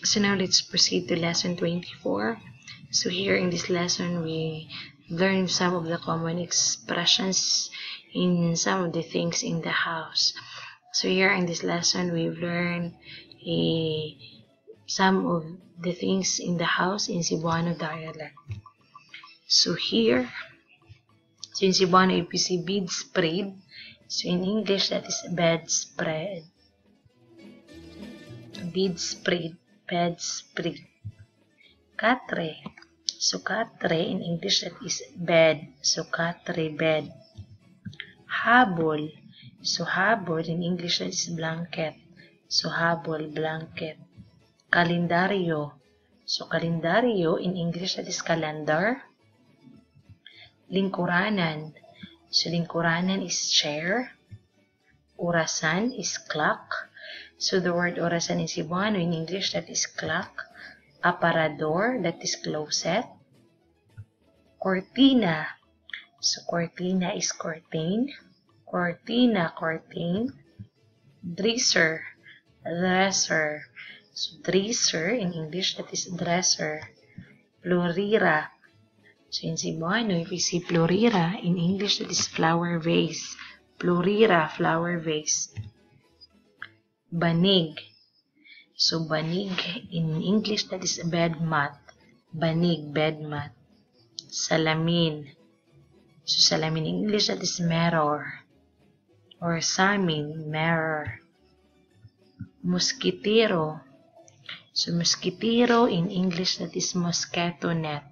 So now let's proceed to lesson 24. So here in this lesson, we learn some of the common expressions in some of the things in the house. So here in this lesson, we've learned some of the things in the house in Cebuano dialect. So here, so in Cebuano, if you see bedspread, so in English, that is bedspread. Bedspread, bedspread. Katre. So katre in English, that is bed. So katre, bed. Habol. So habol in English, that is blanket. So habol, blanket. Kalendaryo. So kalendaryo in English, that is calendar. Lingkuranan. So lingkuranan is chair. Orasan is clock. So the word orasan in Cebuano in English, that is clock. Aparador, that is closet. Cortina. So cortina is curtain. Cortina, curtain. Dresser, dresser. So dresser in English, that is dresser. Florira. So in Cebuano, if we see florira, in English, that is flower vase. Florira, flower vase. Banig. So banig in English, that is bed mat. Banig, bed mat. Salamin. So salamin in English, that is mirror. Or samin, mirror. Mosquitero. So mosquitero in English, that is mosquito net.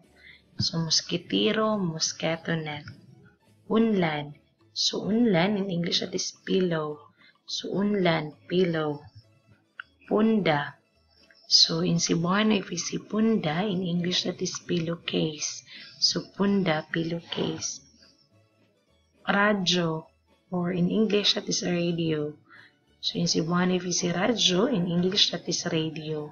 So mosquitero, mosquito net. Unlan. So unlan in English, that is pillow. So unlan, pillow. Punda. So in Cebuano, if we see punda, in English, that is pillowcase. So punda, pillowcase. Radyo, or in English, that is a radio. So in Cebuano, if we see radyo, in English, that is radio.